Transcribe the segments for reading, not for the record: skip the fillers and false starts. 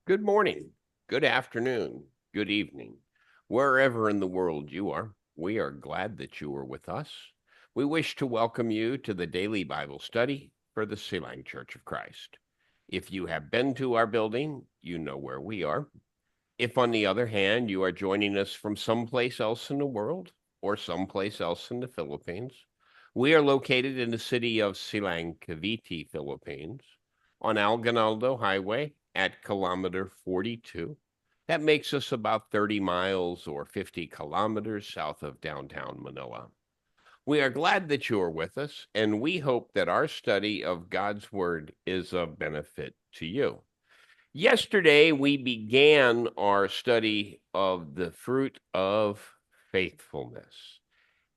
Good morning, good afternoon, good evening. Wherever in the world you are, we are glad that you are with us. We wish to welcome you to the daily Bible study for the Sealang Church of Christ. If you have been to our building, you know where we are. If, on the other hand, you are joining us from someplace else in the world or someplace else in the Philippines, we are located in the city of Silang, Cavite, Philippines, on Alganaldo Highway at kilometer 42. That makes us about 30 miles or 50 kilometers south of downtown Manila. We are glad that you are with us, and we hope that our study of God's Word is of benefit to you. Yesterday, we began our study of the fruit of faithfulness.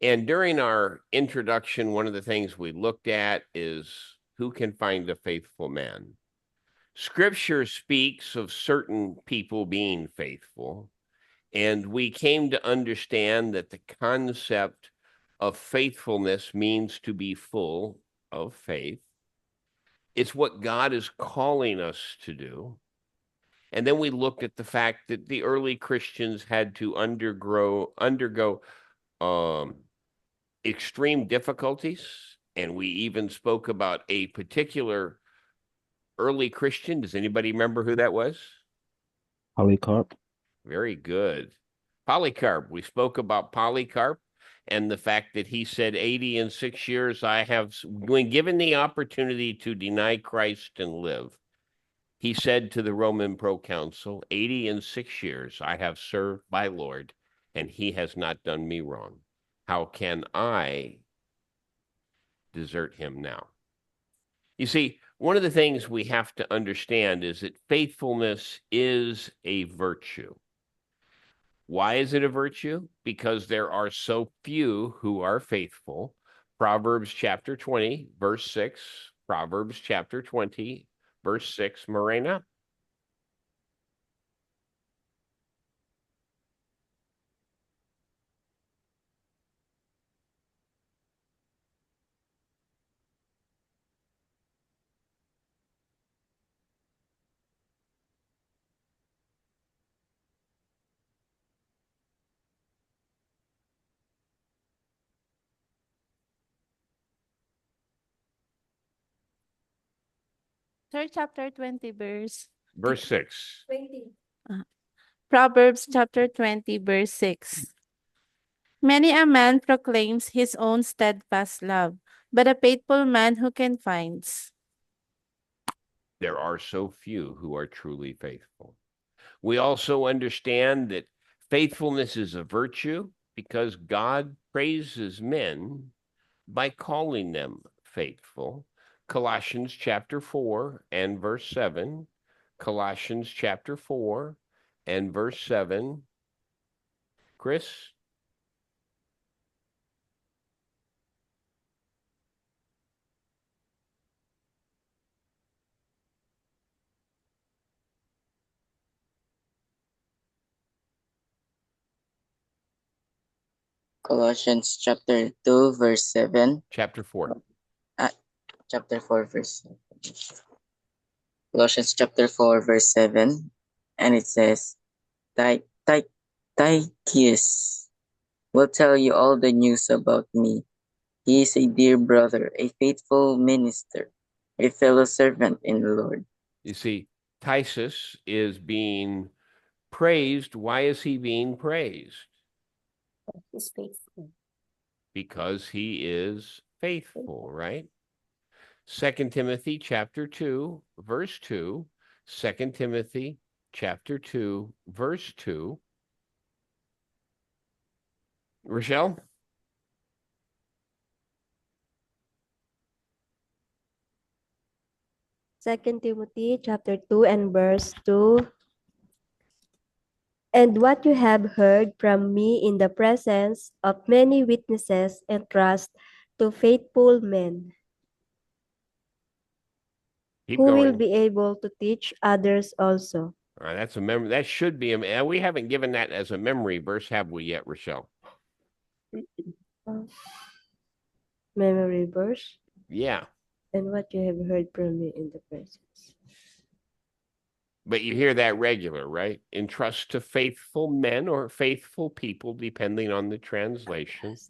And during our introduction, one of the things we looked at is who can find a faithful man? Scripture speaks of certain people being faithful, and we came to understand that the concept of faithfulness means to be full of faith. It's what God is calling us to do. And then we looked at the fact that the early Christians had to undergo um, extreme difficulties. And we even spoke about a particular early Christian. Does anybody remember who that was? Polycarp. Very good. Polycarp. We spoke about Polycarp and the fact that he said 80 in 6 years, I have, when given the opportunity to deny Christ and live, he said to the Roman proconsul, 80 in 6 years I have served my Lord, and he has not done me wrong. How can I desert him now? You see, one of the things we have to understand is that faithfulness is a virtue. Why is it a virtue? Because there are so few who are faithful. Proverbs chapter 20, verse 6. Proverbs chapter 20, verse 6. Morena. Third chapter 20 verse Verse 6. 20. Proverbs chapter 20 verse 6. Many a man proclaims his own steadfast love, but a faithful man who can finds. There are so few who are truly faithful. We also understand that faithfulness is a virtue because God praises men by calling them faithful. Colossians chapter 4 and verse 7. Colossians chapter 4 and verse 7. Chris? Colossians chapter 2 verse 7. Chapter 4. Ah, chapter 4 verse 7. Colossians chapter 4 verse 7. And it says, Tychicus will tell you all the news about me. He is a dear brother, a faithful minister, a fellow servant in the Lord. You see, Tysus is being praised. Why is he being praised? He's faithful. Because he is faithful, right? 2 Timothy chapter 2, verse 2. 2 Timothy chapter 2, verse 2. Rochelle? Second Timothy chapter 2 and verse 2. And what you have heard from me in the presence of many witnesses, entrust to faithful men Keep who will going. be able to teach others also. All right, that's a memory. That should be a. We haven't given that as a memory verse, have we yet, Rochelle? Memory verse. Yeah. And what you have heard from me in the presence. But you hear that regular, right? Entrust to faithful men or faithful people, depending on the translation, Yes,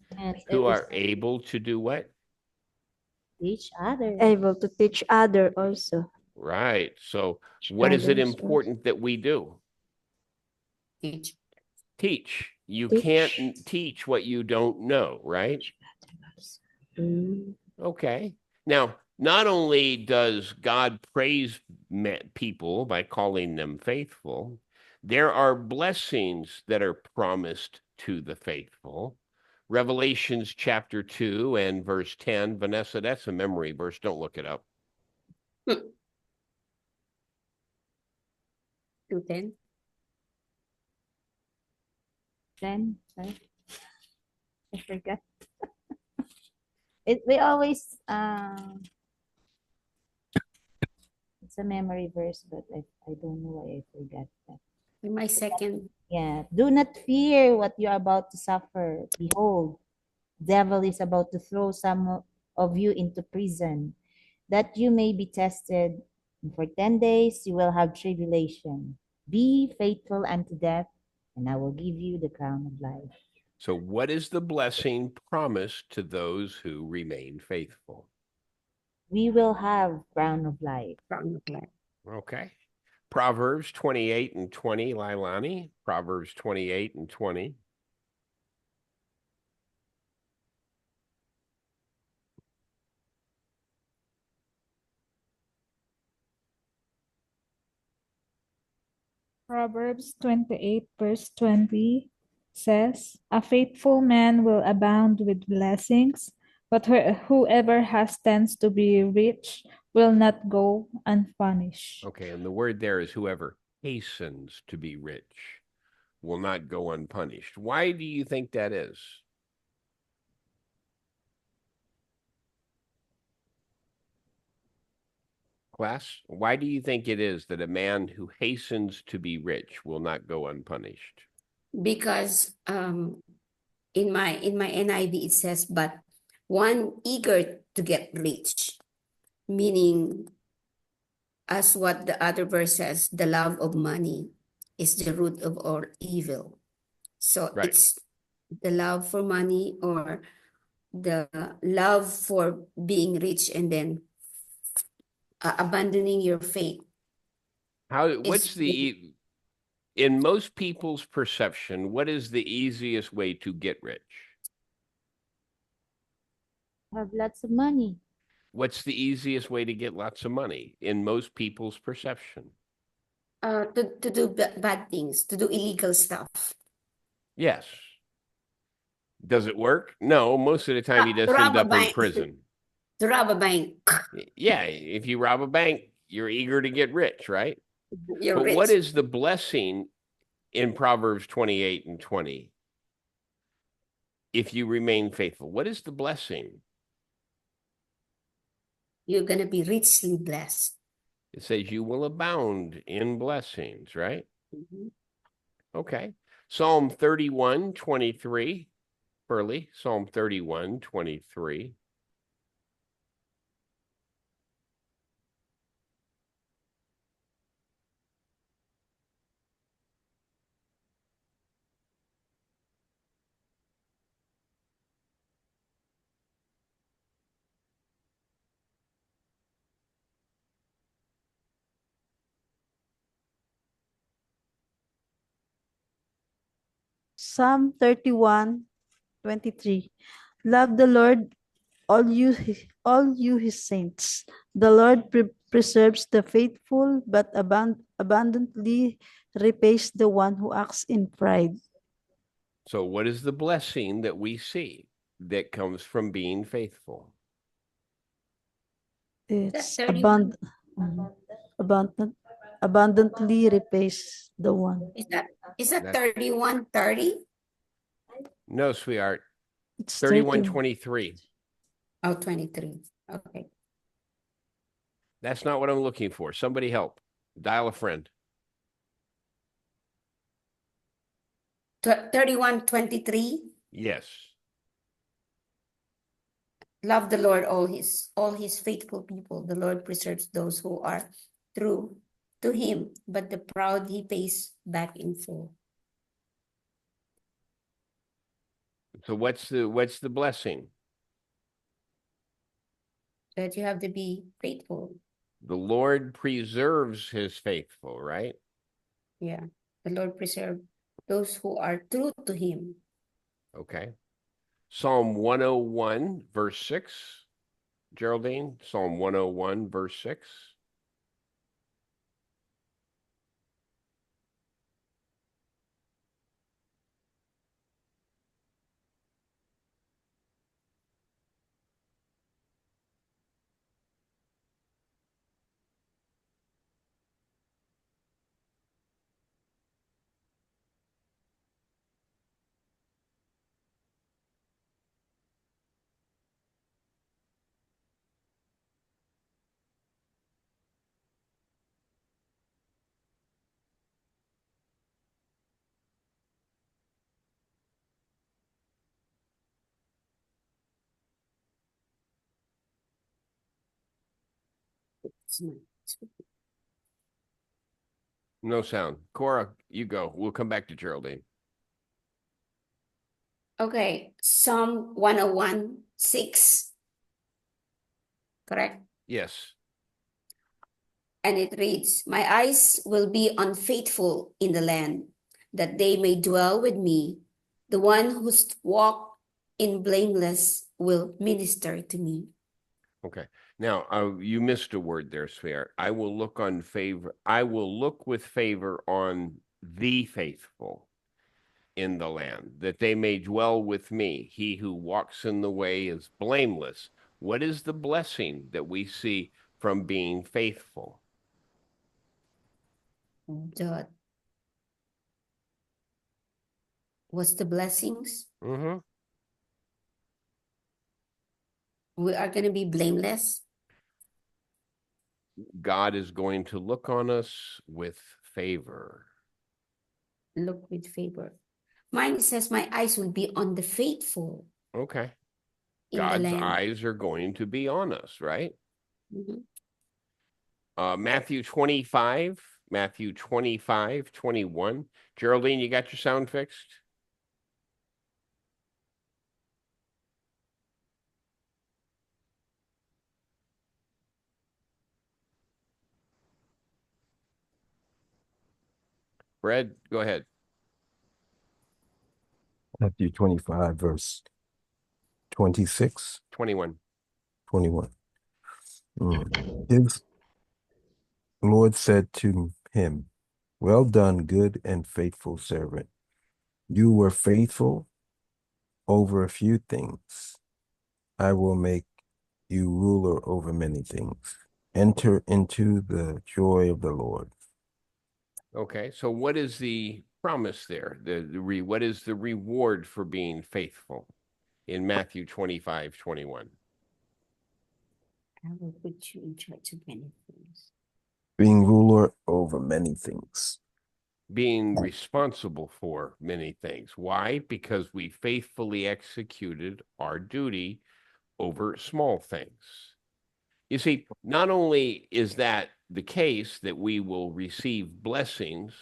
who every are able to do what? each other. Able to teach other also. Right. So what is it Others also. important that we do? Each. Teach. You Teach. can't teach what you don't know, right? Mm. Okay. Now, not only does God praise people by calling them faithful, there are blessings that are promised to the faithful. Revelations chapter 2 and verse 10. Vanessa, that's a memory verse. Don't look it up. 2:10. 10, right? I forgot. We always it's a memory verse, but I don't know why I forgot that. My second. Yeah. Do not fear what you're about to suffer. Behold, devil is about to throw some of you into prison, that you may be tested. And for 10 days you will have tribulation. Be faithful unto death, and I will give you the crown of life. So, what is the blessing promised to those who remain faithful? We will have crown of life. Okay. Proverbs 28 and 20, Lailani. Proverbs 28 and 20. Proverbs 28, verse 20 says, "A faithful man will abound with blessings, but whoever tends to be rich will not go unpunished." Okay. And the word there is whoever hastens to be rich will not go unpunished. Why do you think that is? Class, why do you think it is that a man who hastens to be rich will not go unpunished? Because in my NIV it says, but one eager to get rich, meaning as what the other verse says, the love of money is the root of all evil. So Right. it's the love for money or the love for being rich and then abandoning your faith. What's in most people's perception, what is the easiest way to get rich? Have lots of money. What's the easiest way to get lots of money in most people's perception? To do bad things, to do illegal stuff. Yes. Does it work? No, most of the time you To just rob end a up in bank. prison. To rob a bank. Yeah, if you rob a bank, you're eager to get rich, right? You're But rich. what is the blessing in Proverbs 28 and 20? If you remain faithful, what is the blessing? You're going to be richly blessed. It says you will abound in blessings, right? Mhm. Okay. Psalm 31, 23. Pearly, Psalm 31, 23. Psalm 31:23. Love the Lord, all you his saints. The Lord preserves the faithful, but abundantly repays the one who acts in pride. So, what is the blessing that we see that comes from being faithful? It's 31. abundantly repays the one. Is that That- 31:30? No, sweetheart. It's 31, 31. 23. Oh, 23. Okay. That's not what I'm looking for. Somebody help. Dial a friend. 31:23. Yes. Love the Lord, all his faithful people. The Lord preserves those who are true. to him, but the proud he pays back in full. So what's the blessing? That you have to be faithful. The Lord preserves his faithful, right? Yeah. The Lord preserve those who are true to him. Okay. Psalm 101, verse 6. Geraldine, Psalm 101, verse 6. No sound. Cora, you go. We'll come back to Geraldine. Okay. Psalm 101, 6. Correct? Yes. And it reads, my eyes will be unfaithful in the land, that they may dwell with me. The one whose walk in blameless will minister to me. Okay. Now, you missed a word there, Sphere. I will look with favor on the faithful in the land, that they may dwell with me. He who walks in the way is blameless. What is the blessing that we see from being faithful? What's the blessings? Mm-hmm. We are going to be blameless. God is going to look on us with favor. Look with favor. Mine says my eyes will be on the faithful. Okay. In the God's land. eyes are going to be on us, right? Mm-hmm. Matthew 25, 21. Geraldine, you got your sound fixed? Fred, go ahead. Matthew 25, verse 26, 21. 21. His Lord said to him, well done, good and faithful servant. You were faithful over a few things. I will make you ruler over many things. Enter into the joy of the Lord. Okay, so what is the promise there? What is the reward for being faithful in Matthew 25, 21? I will put you in charge of many things. Being ruler over many things. Being responsible for many things. Why? Because we faithfully executed our duty over small things. You see, not only is that the case that we will receive blessings,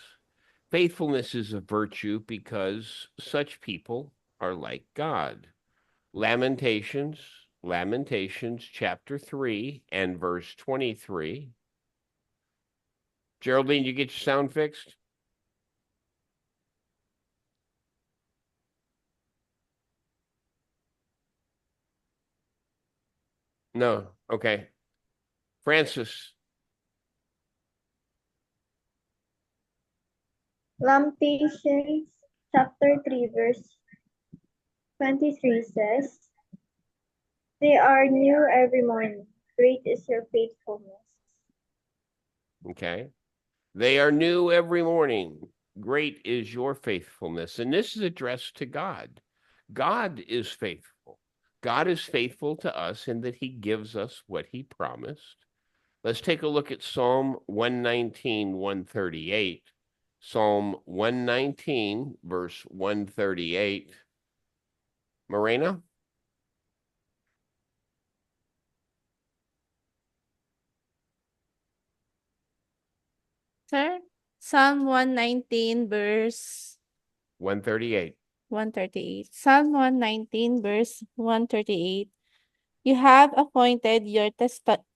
faithfulness is a virtue because such people are like God. Lamentations chapter 3 and verse 23. Geraldine, you get your sound fixed? No. Okay. Francis. Lamentations chapter 3 verse 23 says, they are new every morning. Great is your faithfulness. Okay. They are new every morning. Great is your faithfulness. And this is addressed to God. God is faithful. God is faithful to us in that he gives us what he promised. Let's take a look at Psalm 119, 138. Psalm 119, verse 138. Morena? Sir, Psalm 119, verse 138. 138. Psalm 119, verse 138. You have appointed your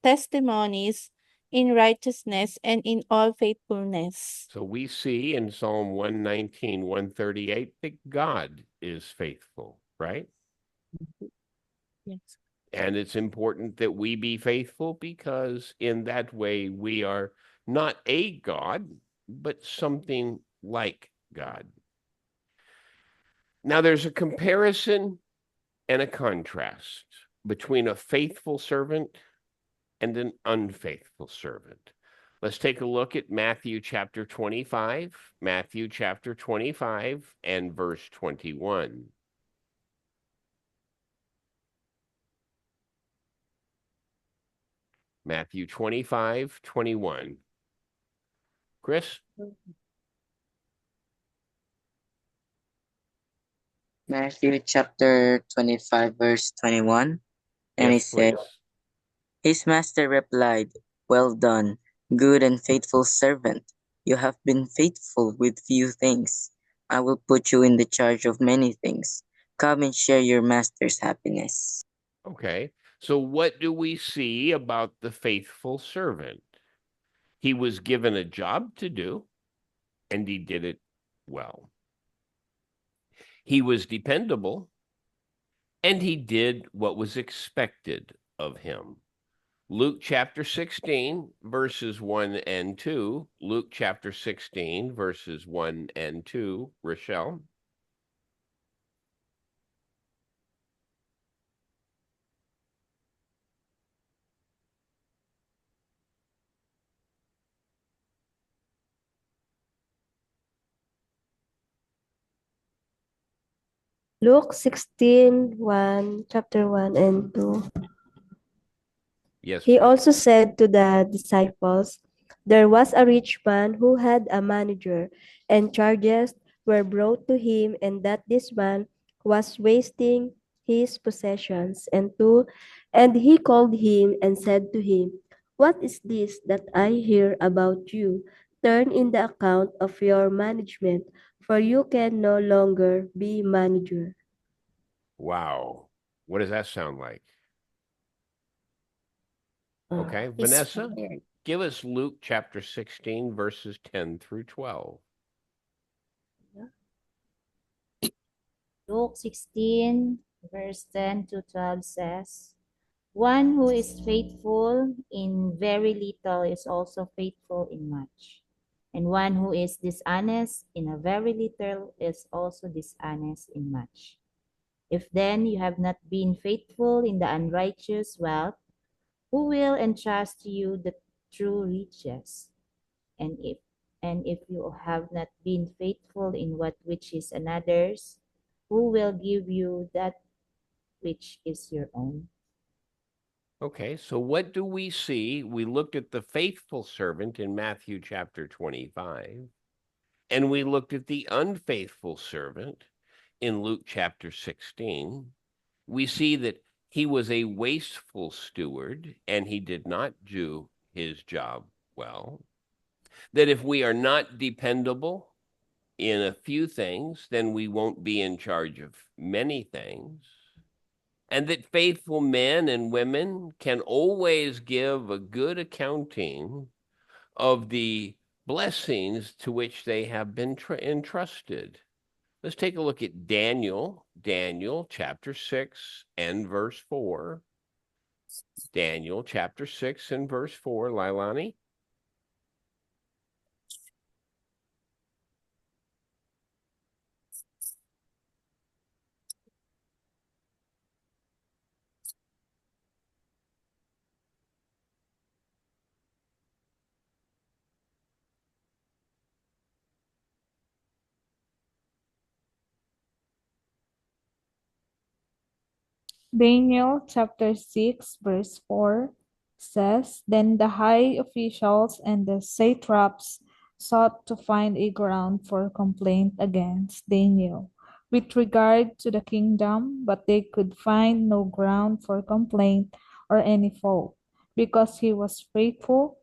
testimonies in righteousness and in all faithfulness. So we see in Psalm 119, 138 that God is faithful, right? Yes. And it's important that we be faithful because in that way we are not a God, but something like God. Now, there's a comparison and a contrast between a faithful servant and an unfaithful servant. Let's take a look at Matthew chapter 25, Matthew chapter 25 and verse 21. Matthew 25, 21. Chris? Matthew chapter 25, verse 21. And he Yes, said, please. His master replied, Well done, good and faithful servant. You have been faithful with few things. I will put you in the charge of many things. Come and share your master's happiness. Okay. So, what do we see about the faithful servant? He was given a job to do, and he did it well. He was dependable, and he did what was expected of him. Luke chapter 16, verses 1 and 2. Luke chapter 16, verses 1 and 2. Rochelle. Luke 16, chapter 1 and 2. Yes, He please. also said to the disciples, There was a rich man who had a manager, and charges were brought to him, and that this man was wasting his possessions. And he called him and said to him, What is this that I hear about you? Turn in the account of your management, for you can no longer be manager. Wow. What does that sound like? Okay. Vanessa, give us Luke chapter 16, verses 10 through 12. Luke 16, verse 10 to 12 says, One who is faithful in very little is also faithful in much. And one who is dishonest in a very little is also dishonest in much. If then you have not been faithful in the unrighteous wealth, who will entrust to you the true riches? And if you have not been faithful in what which is another's, who will give you that which is your own? Okay, so what do we see? We looked at the faithful servant in Matthew chapter 25, and we looked at the unfaithful servant in Luke chapter 16. We see that he was a wasteful steward and he did not do his job well. That if we are not dependable in a few things, then we won't be in charge of many things. And that faithful men and women can always give a good accounting of the blessings to which they have been entrusted. Let's take a look at Daniel chapter 6 and verse 4. Daniel chapter 6 and verse 4, Lailani. Daniel chapter 6, verse 4 says, Then the high officials and the satraps sought to find a ground for complaint against Daniel with regard to the kingdom, but they could find no ground for complaint or any fault, because he was faithful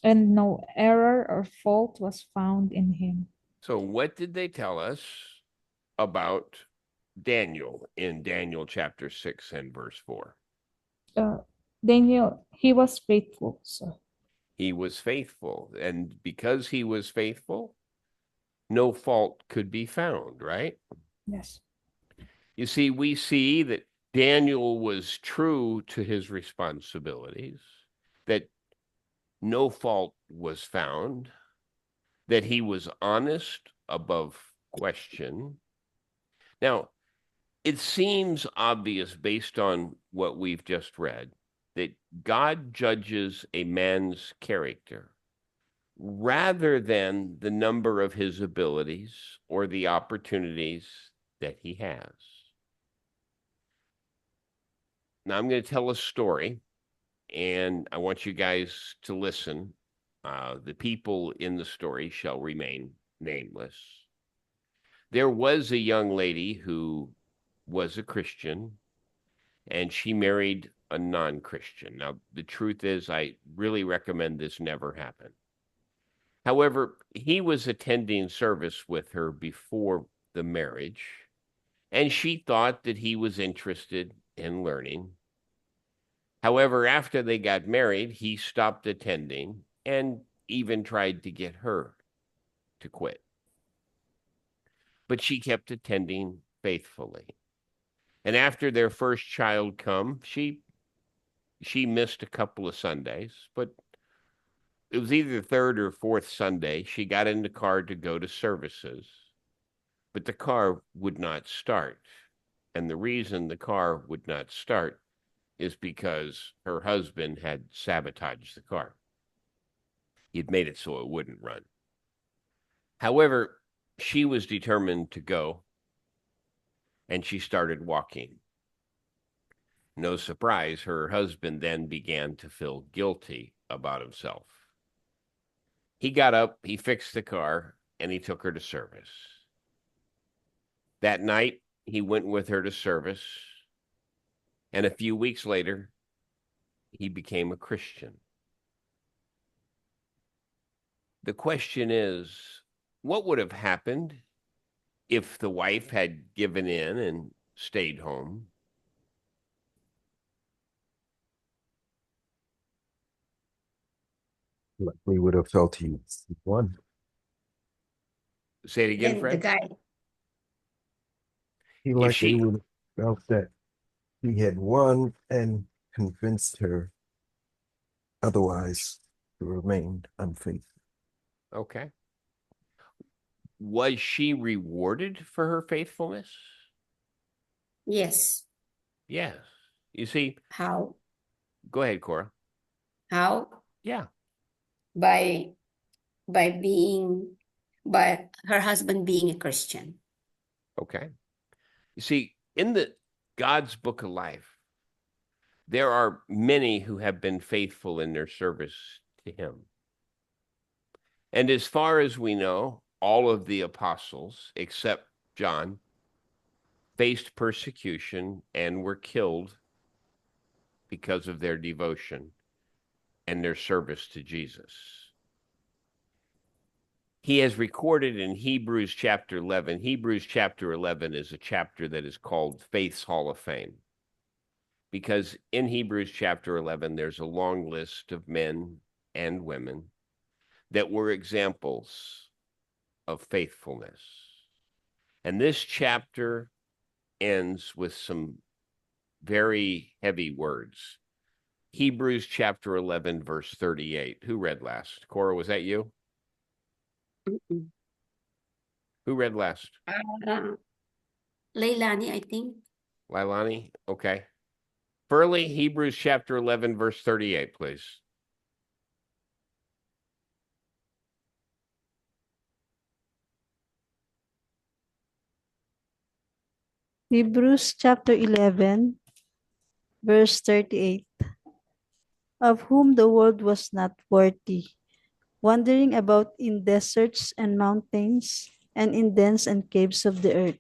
and no error or fault was found in him. So, what did they tell us about Daniel in Daniel chapter 6 and verse 4? Daniel, he was faithful, sir. He was faithful. And because he was faithful, no fault could be found, right? Yes. You see, we see that Daniel was true to his responsibilities, that no fault was found, that he was honest above question. Now, it seems obvious based on what we've just read that God judges a man's character rather than the number of his abilities or the opportunities that he has. Now, I'm going to tell a story, and I want you guys to listen. The people in the story shall remain nameless. There was a young lady who was a Christian, and she married a non-Christian. Now, the truth is, I really recommend this never happen. However, he was attending service with her before the marriage, and she thought that he was interested in learning. However, after they got married, he stopped attending and even tried to get her to quit. But she kept attending faithfully. And after their first child come, she missed a couple of Sundays, but it was either the third or fourth Sunday. She got in the car to go to services, but the car would not start. And the reason the car would not start is because her husband had sabotaged the car. He'd made it so it wouldn't run. However, she was determined to go, and she started walking. No surprise, her husband then began to feel guilty about himself. He got up, he fixed the car, and he took her to service. That night, he went with her to service, and a few weeks later, he became a Christian. The question is, what would have happened if the wife had given in and stayed home? We would have felt he won. Say it again, Then the Fred. guy, He If likely she, would have felt that he had won and convinced her otherwise to remain unfaithful. okay. Was she rewarded for her faithfulness? yes. Yes. You see, How? go ahead, Cora. How? Yeah. By being by her husband being a Christian. Okay. You see, in the God's book of life, there are many who have been faithful in their service to him. And as far as we know, all of the apostles, except John, faced persecution and were killed because of their devotion and their service to Jesus. He has recorded in Hebrews chapter 11. Hebrews chapter 11 is a chapter that is called Faith's Hall of Fame, because in Hebrews chapter 11, there's a long list of men and women that were examples of faithfulness. And this chapter ends with some very heavy words. Hebrews chapter 11, verse 38. Who read last? Cora, was that you? Mm-mm. Who read last? Leilani, I think. Lailani? Okay. Furley, Hebrews chapter 11, verse 38, please. Hebrews chapter 11, verse 38. Of whom the world was not worthy, wandering about in deserts and mountains, and in dens and caves of the earth.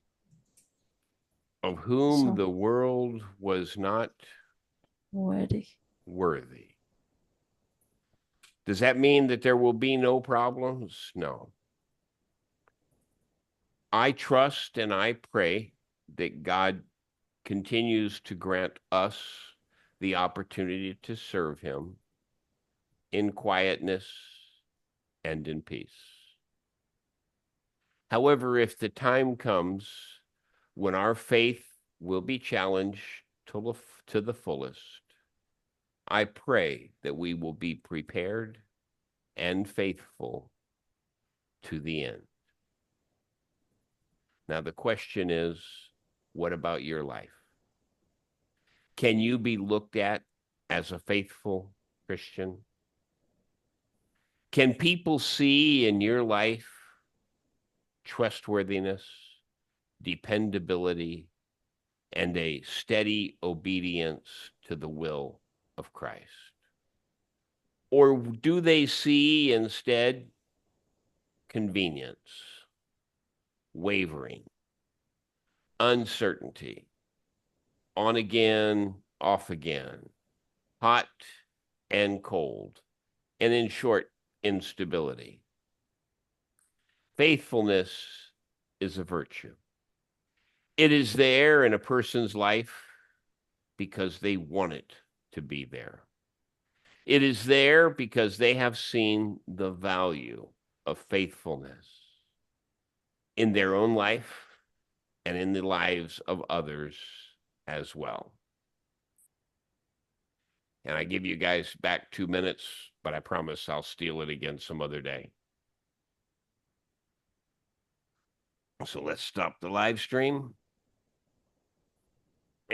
Of whom So, the world was not worthy. worthy. Does that mean that there will be no problems? No. I trust and I pray that God continues to grant us the opportunity to serve him in quietness and in peace. However, if the time comes when our faith will be challenged to the fullest, I pray that we will be prepared and faithful to the end. Now, the question is, what about your life? Can you be looked at as a faithful Christian? Can people see in your life trustworthiness, dependability, and a steady obedience to the will of Christ? Or do they see instead convenience, wavering, uncertainty, on again, off again, hot and cold, and in short, instability? Faithfulness is a virtue. It is there in a person's life because they want it to be there. It is there because they have seen the value of faithfulness in their own life and in the lives of others as well. And I give you guys back 2 minutes, but I promise I'll steal it again some other day. So let's stop the live stream.